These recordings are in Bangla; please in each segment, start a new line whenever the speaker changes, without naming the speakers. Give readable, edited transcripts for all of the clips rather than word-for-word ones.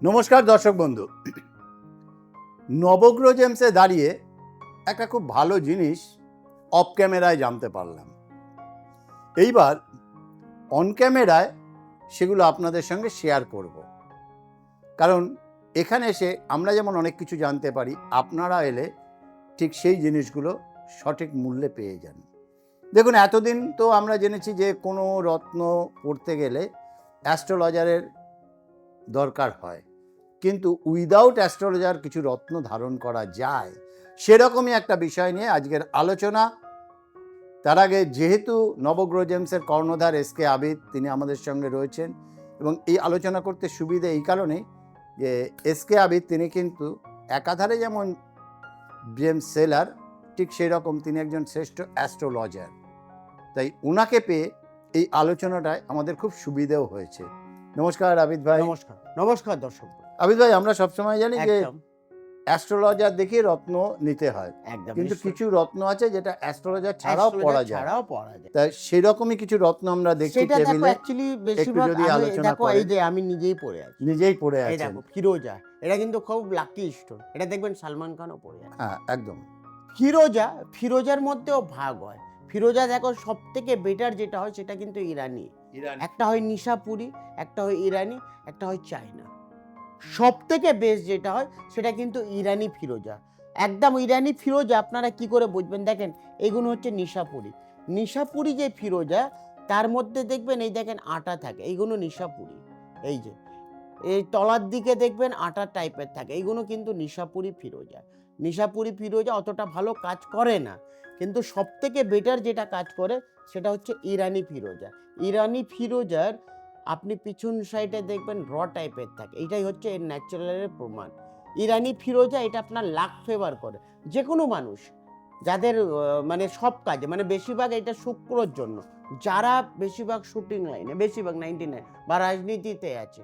নমস্কার দর্শক বন্ধু। নবগ্রহ জেমসে দাঁড়িয়ে একটা খুব ভালো জিনিস অফ ক্যামেরায় জানতে পারলাম। এইবার অন ক্যামেরায় সেগুলো আপনাদের সঙ্গে শেয়ার করব, কারণ এখানে এসে আমরা যেমন অনেক কিছু জানতে পারি, আপনারা এলে ঠিক সেই জিনিসগুলো সঠিক মূল্যে পেয়ে যান। দেখুন, এতদিন তো আমরা জেনেছি যে কোনো রত্ন পড়তে গেলে অ্যাস্ট্রোলজারের দরকার হয়, কিন্তু উইদাউট অ্যাস্ট্রোলজার কিছু রত্ন ধারণ করা যায়, সেরকমই একটা বিষয় নিয়ে আজকের আলোচনা। তার আগে যেহেতু নবগ্রহ জেমসের কর্ণধার এসকে আবিদ তিনি আমাদের সঙ্গে রয়েছেন, এবং এই আলোচনা করতে সুবিধে এই কারণেই যে এসকে আবিদ তিনি কিন্তু একাধারে যেমন জেমস সেলার, ঠিক সেই রকম তিনি একজন শ্রেষ্ঠ অ্যাস্ট্রোলজার। তাই ওনাকে পেয়ে এই আলোচনাটায় আমাদের খুব সুবিধেও হয়েছে। নমস্কার আবিদ ভাই।
নমস্কার নমস্কার দর্শক।
আবিদ ভাই, আমরা সবসময় জানি যে
একদম
অ্যাস্ট্রোলজার দেখে রত্ন নিতে হয়,
একদম
কিন্তু
নিশ্চয়ই।
কিছু রত্ন আছে যেটা অ্যাস্ট্রোলজার ছাড়াও
Astrologer
পড়া যায়।
ছাড়াও পড়া যায়।
তাই সেরকমই কিছু রত্ন আমরা দেখছি
সেটা দেখো
টেবিলে,
অ্যাকচুয়ালি বেশিরভাগ
যদি
আমি
আলোচনা
দেখো এই
করেন।
যে আমি নিজেই পড়ে আছি।
নিজেই পড়ে
এই
আছেন।
দেখো ফিরোজা, এটা কিন্তু খুব লাকি স্টোন। এটা দেখবেন সালমান খানও পড়ে আছে।
হ্যাঁ, একদম।
ফিরোজার মধ্যেও ভাগ হয়। ফিরোজা দেখো সবথেকে বেটার যেটা হয় সেটা কিন্তু ইরানি। একটা হয় নিশাপুরি, একটা হয় ইরানি, একটা হয় চায়না। সবথেকে বেস্ট যেটা হয় সেটা কিন্তু ইরানি ফিরোজা। একদম ইরানি ফিরোজা আপনারা কি করে বুঝবেন, দেখেন এগুলো হচ্ছে নিশাপুরি। নিশাপুরি যে ফিরোজা তার মধ্যে দেখবেন এই দেখেন আটা থাকে, এইগুলো নিশাপুরি। এই যে এই তলার দিকে দেখবেন আটা টাইপের থাকে, এইগুলো কিন্তু নিশাপুরি ফিরোজা। নিশাপুরি ফিরোজা অতটা ভালো কাজ করে না, কিন্তু সবথেকে বেটার যেটা কাজ করে সেটা হচ্ছে ইরানি ফিরোজা। ইরানি ফিরোজার আপনি পিছন সাইডে দেখবেন র টাইপের থাকে, এইটাই হচ্ছে এর ন্যাচারালের প্রমাণ। ইরানি ফিরোজা এটা আপনার লাক ফেভার করে। যে কোনো মানুষ যাদের মানে সব কাজে, মানে বেশিরভাগ এটা শুক্রর জন্য, যারা বেশিরভাগ শুটিং লাইনে, বেশিরভাগ 99 বা রাজনীতিতে আছে,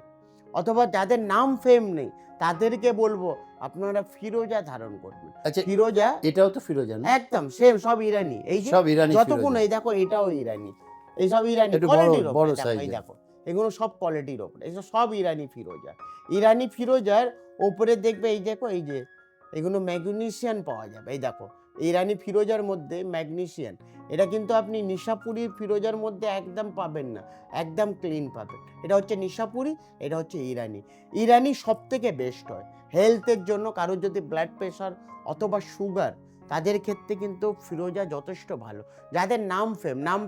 অথবা যাদের নাম ফেম নেই, তাদেরকে বলবো আপনারা ফিরোজা ধারণ করবেন।
আচ্ছা,
ফিরোজা
এটাও তো ফিরোজা না?
একদম সেম, সব ইরানি। এই যে
সব ইরানি
যতক্ষণ
ফিরোজা।
এই দেখো এটাও ইরানি, এই সব ইরানি
একটু
কোয়ালিটির
বড়
ওপরে। দেখো এই
সাইজের।
দেখো এগুলো সব কোয়ালিটির ওপরে, এগুলো সব ইরানি ফিরোজা। ইরানি ফিরোজার ওপরে দেখবে এই দেখো এই যে এগুলো ম্যাগনেসিয়ান পাওয়া যাবে। এই দেখো ইরানি ফিরোজার মধ্যে ম্যাগনেসিয়ান, এটা কিন্তু আপনি নিশাপুরির ফিরোজার মধ্যে একদম পাবেন না, একদম ক্লিন পাবেন। এটা হচ্ছে নিশাপুরি, এটা হচ্ছে ইরানি। ইরানি সব থেকে বেস্ট হয় হেলথের জন্য। কারোর যদি ব্লাড প্রেশার অথবা সুগার, তাদের ক্ষেত্রে কিন্তু ফিরোজা যথেষ্ট ভালো। যাদের নাম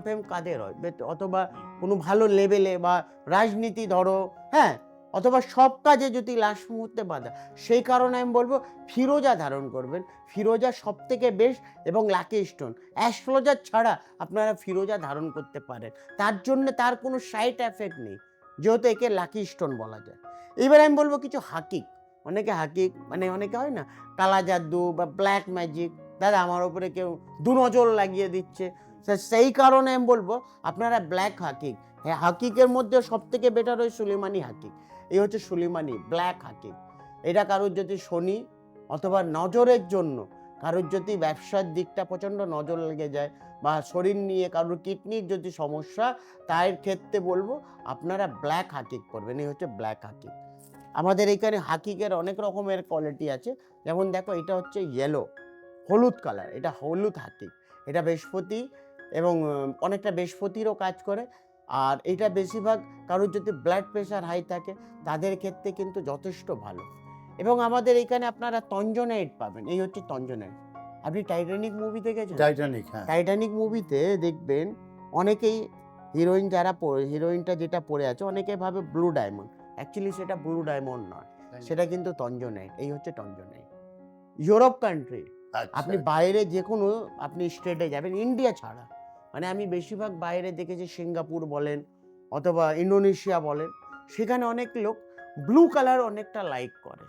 ফেম কাদের হয়, অথবা কোনো ভালো লেভেলে বা রাজনীতি ধরো, হ্যাঁ, অথবা সব কাজে যদি লাস্ট মুহূর্তে বাধা, সেই কারণে আমি বলবো ফিরোজা ধারণ করবেন। ফিরোজা সব থেকে বেস্ট এবং লাকি স্টোন। অ্যাস্ট্রোলজার ছাড়া আপনারা ফিরোজা ধারণ করতে পারেন, তার জন্য তার কোনো সাইড এফেক্ট নেই, যেহেতু একে লাকি স্টোন বলা যায়। এবার আমি বলবো কিছু হাকিক। অনেকে হাকিক মানে অনেকে হয় না কালা জাদু বা ব্ল্যাক ম্যাজিক, দাদা আমার উপরে কেউ দুনজর লাগিয়ে দিচ্ছে, সেই কারণে আমি বলবো আপনারা ব্ল্যাক হাকিক। হ্যাঁ, হাকিকের মধ্যে সব থেকে বেটার হয় সুলেমানি হাকিক। এই হচ্ছে সুলেমানি ব্ল্যাক হাকিক। এটা কারোর যদি শনি অথবা নজরের জন্য, কারোর যদি ব্যবসার দিকটা প্রচণ্ড নজর লেগে যায়, বা শরীর নিয়ে কারোর কিডনির যদি সমস্যা, তার ক্ষেত্রে বলবো আপনারা ব্ল্যাক হাকিক করবেন। এই হচ্ছে ব্ল্যাক হাকিক। আমাদের এইখানে হাকিকের অনেক রকমের কোয়ালিটি আছে। যেমন দেখো এটা হচ্ছে ইয়েলো, হলুদ কালার, এটা হলুদ হাকিক। এটা বৃহস্পতি এবং অনেকটা বৃহস্পতিরও কাজ করে। আর এটা বেশিরভাগ কারোর যদি ব্লাড প্রেশার হাই থাকে তাদের ক্ষেত্রে কিন্তু যথেষ্ট ভালো। এবং আমাদের এখানে আপনারা তঞ্জনাইট পাবেন। এই হচ্ছে তঞ্জনাইট। আপনি টাইটানিক মুভি দেখেছেন?
টাইটানিক, হ্যাঁ।
টাইটানিক মুভিতে দেখবেন অনেকেই হিরোইন হিরোইনটা যেটা পরে আছে অনেকে ভাবে ব্লু ডায়মন্ড, অ্যাকচুয়ালি সেটা ব্লু ডায়মন্ড নয়, সেটা কিন্তু তঞ্জনাইট। এই হচ্ছে তঞ্জনাইট। ইউরোপ কান্ট্রি, আপনি বাইরে যে কোনো আপনি স্টেটে যাবেন, ইন্ডিয়া ছাড়া, মানে আমি বেশিরভাগ বাইরে দেখেছি, সিঙ্গাপুর বলেন অথবা ইন্দোনেশিয়া বলেন, সেখানে অনেক লোক ব্লু কালার অনেকটা লাইক করে।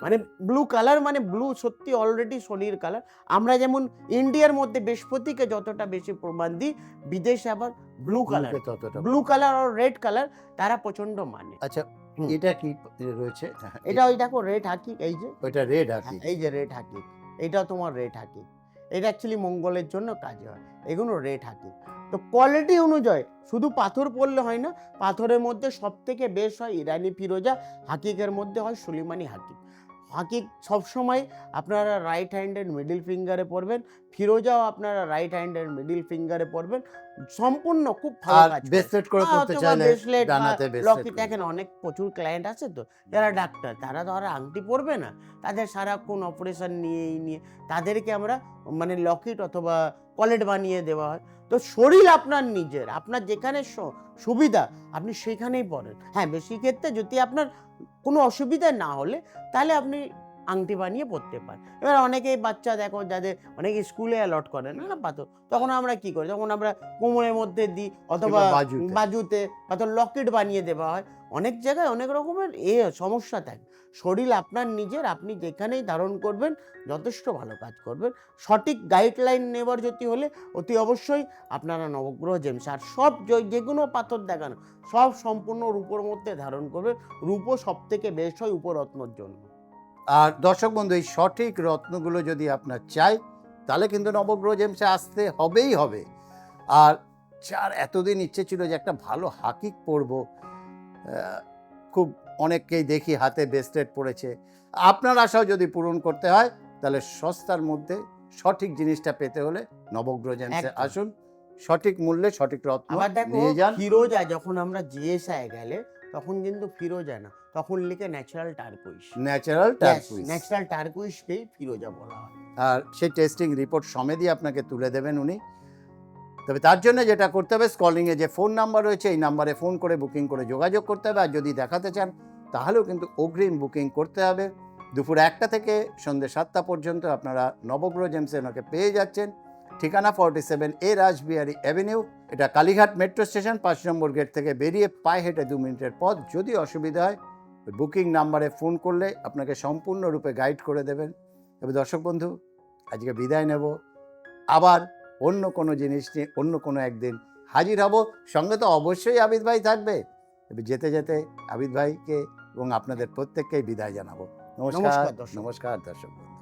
মানে ব্লু কালার মানে ব্লু সত্যি অলরেডি শনির কালার। আমরা যেমন ইন্ডিয়ার মধ্যে বৃহস্পতিকে যতটা বেশি প্রমাণ দিই, বিদেশে আবার ব্লু কালার, ব্লু কালার আর রেড কালার তারা প্রচন্ড মানে।
আচ্ছা, এটা কি রয়েছে?
এটা ওই দেখো রেড হাকিক, এই যে
ওইটা রেড হাকিক।
এই যে রেড হাকিক, এইটা তোমার রেড হাকিক। এটা অ্যাকচুয়ালি মঙ্গলের জন্য কাজ হয়, এগুলো রেড হাকি। তো কোয়ালিটি অনুযায়ী শুধু পাথর পড়লে হয় না, পাথরের মধ্যে সব থেকে বেশ হয় ইরানি ফিরোজা, হাকিকের মধ্যে হয় সুলিমানি হাকিক। হাকিক সবসময় আপনারা রাইট হ্যান্ডের মিডল ফিঙ্গারে পরবেন, ফিরোজাও আপনারা রাইট হ্যান্ডের মিডল ফিঙ্গারে পরবেন, সম্পূর্ণ খুব ভালো
আর
কাজ করে।
ব্রেসলেট করে পড়তে
অথবা
চাইলে
ব্রেসলেট বা
ডানাতে ব্রেসলেট
লকেট, দেখেন অনেক প্রচুর ক্লায়েন্ট আছে তো যারা ডাক্তার, তারা তো আর আংটি পরবে না, তাদের সারাক্ষণ অপারেশন নিয়ে তাদেরকে আমরা মানে লকেট অথবা কলেট বানিয়ে দেওয়া হয়। তো শরীর আপনার নিজের, আপনার যেখানে সুবিধা আপনি সেখানেই পড়েন। হ্যাঁ, বেশি ক্ষেত্রে যদি আপনার কোনো অসুবিধা না হলে তাহলে আপনি আংটি বানিয়ে পড়তে পারেন। এবার অনেকেই বাচ্চা দেখো যাদের অনেকে স্কুলে অ্যালট করে না পাথর, তখন আমরা কি করি, তখন আমরা কোমরের মধ্যে দিই অথবা
কিংবা বাজুতে।
বাজুতে পাথর লকেট বানিয়ে দেওয়া হয়। অনেক জায়গায় অনেক রকমের সমস্যা থাকে। শরীর আপনার নিজের, আপনি যেখানেই ধারণ করবেন যথেষ্ট ভালো কাজ করবেন। সঠিক গাইডলাইন নেবার যদি হলে অতি অবশ্যই আপনারা নবগ্রহ জেমস আর সব যেগুলো পাথর দেখানো সব সম্পূর্ণ রূপোর মধ্যে ধারণ করবেন। রূপো সব থেকে বেশ হয় উপরত্নর জন্য।
আর দর্শক বন্ধু, এই সঠিক রত্নগুলো যদি আপনার চাই তাহলে কিন্তু নবগ্রহ জেমসে আসতে হবেই হবে। আর যার এতদিন ইচ্ছে ছিল যে একটা ভালো হাকিক পরবো, খুব অনেককেই দেখি হাতে ব্রেসলেট পরেছে, আপনার আশাও যদি পূরণ করতে হয় তাহলে সস্তার মধ্যে সঠিক জিনিসটা পেতে হলে নবগ্রহ জেমসে
একদম।
আসুন, সঠিক মূল্যে সঠিক রত্ন
আবার দেখো
নিয়ে যান।
ফিরোজা যখন আমরা জিএসআই গেলে তখন কিন্তু ফিরোজা না, তখন লিখে natural turquoise.
Natural turquoise.
Natural টার্কুইশকেই ফিরোজা বলা হয়।
আর সেই টেস্টিং রিপোর্ট সমেতই আপনাকে তুলে দেবেন উনি। তবে তার জন্য যেটা করতে হবে, স্কলিংয়ে যে ফোন নাম্বার রয়েছে এই নাম্বারে ফোন করে বুকিং করে যোগাযোগ করতে হবে। আর যদি দেখাতে চান তাহলেও কিন্তু অগ্রিম বুকিং করতে হবে। দুপুর 1টা থেকে সন্ধ্যে 7টা পর্যন্ত আপনারা নবগ্রহ জেমসে ওনাকে পেয়ে যাচ্ছেন। ঠিকানা 47A রাসবিহারী অ্যাভিনিউ, এটা কালীঘাট মেট্রো স্টেশন 5 নম্বর গেট থেকে বেরিয়ে পায়ে হেঁটে 2 মিনিটের পথ। যদি অসুবিধা হয় বুকিং নাম্বারে ফোন করলে আপনাকে সম্পূর্ণরূপে গাইড করে দেবেন। তবে দর্শক বন্ধু, আজকে বিদায় নেব, আবার অন্য কোনো জিনিস নিয়ে অন্য কোনো একদিন হাজির হব। সঙ্গে তো অবশ্যই আবিদ ভাই থাকবে। তবে যেতে যেতে আবিদ ভাইকে এবং আপনাদের প্রত্যেককেই বিদায় জানাবো। নমস্কার।
নমস্কার দর্শক।
নমস্কার দর্শক বন্ধু।